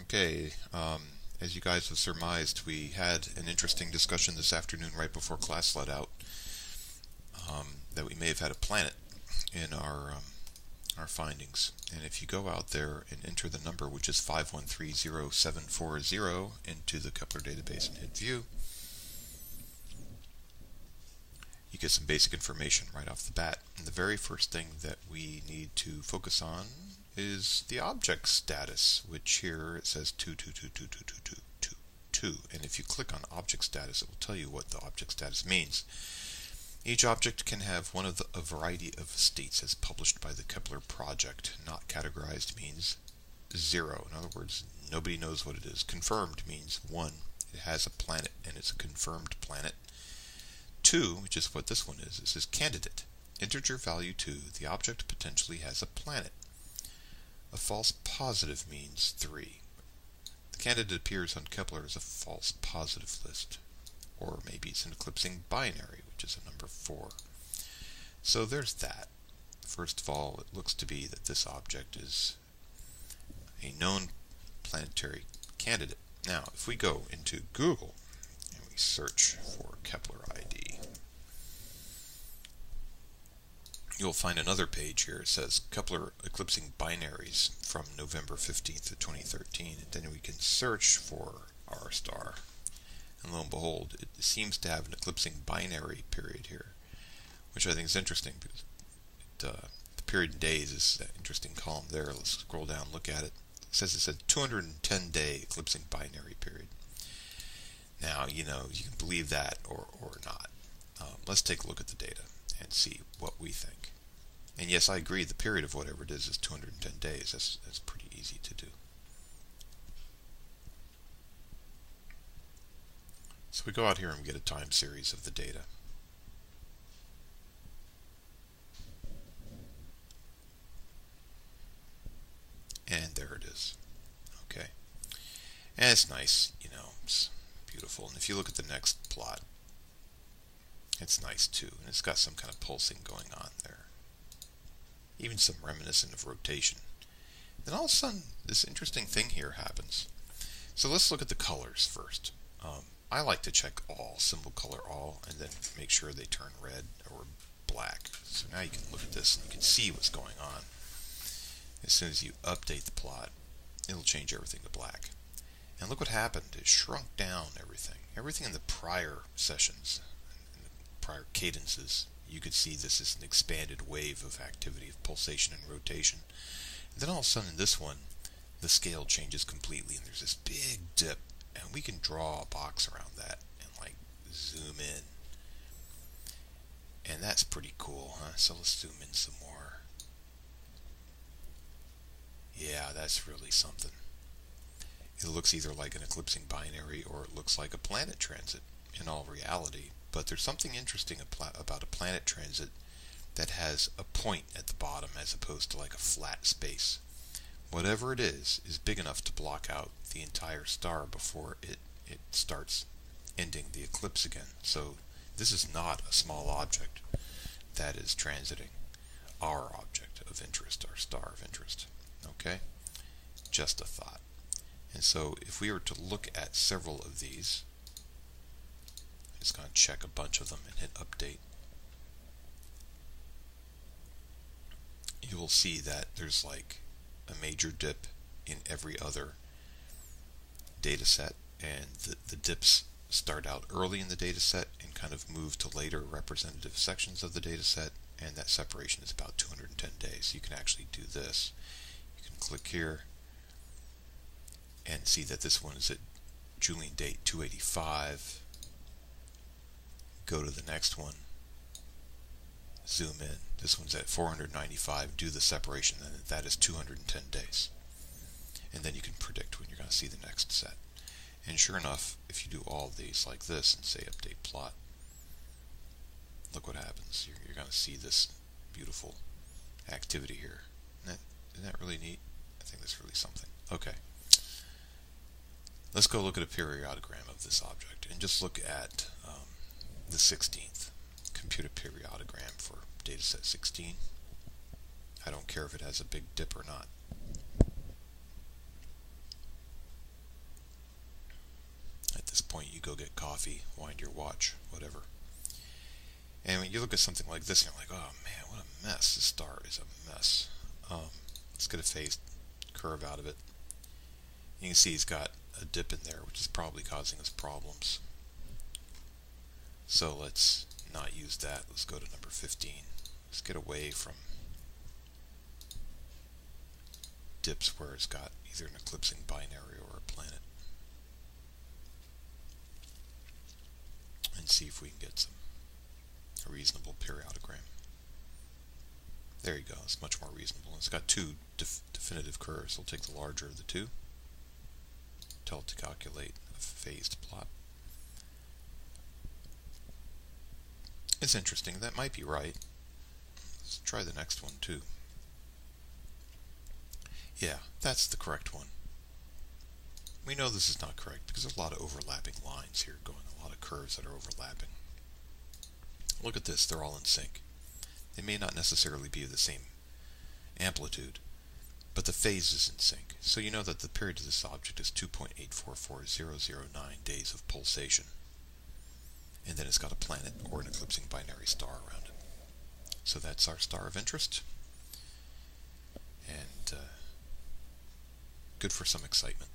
Okay, as you guys have surmised, we had an interesting discussion this afternoon right before class let out that we may have had a planet in our findings. And if you go out there and enter the number, which is 5130740, into the Kepler database and hit view, you get some basic information right off the bat. And the very first thing that we need to focus on is the object status, which here it says 222222222. And if you click on object status, it will tell you what the object status means. Each object can have one of a variety of states as published by the Kepler project. Not categorized means 0. In other words, nobody knows what it is. Confirmed means 1. It has a planet and it's a confirmed planet. 2, which is what this one is, it says candidate. Integer value 2, the object potentially has a planet. A false positive means 3. The candidate appears on Kepler as a false positive list. Or maybe it's an eclipsing binary, which is a number 4. So there's that. First of all, it looks to be that this object is a known planetary candidate. Now, if we go into Google and we search for Kepler ID, you'll find another page here. It says Kepler eclipsing binaries from November 15th of 2013. And then we can search for our star. And lo and behold, it seems to have an eclipsing binary period here, which I think is interesting because the period in days is that interesting column there. Let's scroll down, look at it. It says it's a 210-day eclipsing binary period. Now, you can believe that or not. Let's take a look at the data and see what we think. And yes, I agree, the period of whatever it is 210 days. That's pretty easy to do. So we go out here and we get a time series of the data. And there it is. Okay. And it's nice, it's beautiful. And if you look at the next plot, it's nice too. And it's got some kind of pulsing going on there. Even some reminiscent of rotation. Then all of a sudden, this interesting thing here happens. So let's look at the colors first. I like to check all, symbol color all, and then make sure they turn red or black. So now you can look at this and you can see what's going on. As soon as you update the plot, it'll change everything to black. And look what happened. It shrunk down everything. Everything in the prior sessions, in the prior cadences, you could see this is an expanded wave of activity, of pulsation and rotation. And then all of a sudden in this one, the scale changes completely and there's this big dip. And we can draw a box around that and zoom in. And that's pretty cool, huh? So let's zoom in some more. Yeah, that's really something. It looks either like an eclipsing binary or it looks like a planet transit in all reality. But there's something interesting about a planet transit that has a point at the bottom as opposed to like a flat space. Whatever it is big enough to block out the entire star before it starts ending the eclipse again. So this is not a small object that is transiting our object of interest, our star of interest. Okay? Just a thought. And so if we were to look at several of these, I'm just going to check a bunch of them and hit update. You will see that there's like a major dip in every other data set, and the dips start out early in the data set and kind of move to later representative sections of the data set, and that separation is about 210 days. You can actually do this. You can click here and see that this one is at Julian date 285. Go to the next one, zoom in. This one's at 495. Do the separation, and that is 210 days. And then you can predict when you're going to see the next set. And sure enough, if you do all of these like this and say update plot, look what happens. You're going to see this beautiful activity here. Isn't that really neat? I think that's really something. Okay. Let's go look at a periodogram of this object and just look at the 16th. Compute a periodogram for dataset 16. I don't care if it has a big dip or not. go get coffee, wind your watch, whatever. And when you look at something like this, and you're like, oh man, what a mess. This star is a mess. Let's get a phased curve out of it. You can see he's got a dip in there, which is probably causing us problems. So let's not use that. Let's go to number 15. Let's get away from dips where it's got either an eclipsing binary or a planet. And see if we can get a reasonable periodogram. There you go. It's much more reasonable. It's got two definitive curves. We'll take the larger of the two. Tell it to calculate a phased plot. It's interesting. That might be right. Let's try the next one too. Yeah, that's the correct one. We know this is not correct because there's a lot of overlapping lines here going, a lot of curves that are overlapping. Look at this, they're all in sync. They may not necessarily be of the same amplitude, but the phase is in sync. So you know that the period of this object is 2.844009 days of pulsation. And then it's got a planet or an eclipsing binary star around it. So that's our star of interest. And good for some excitement.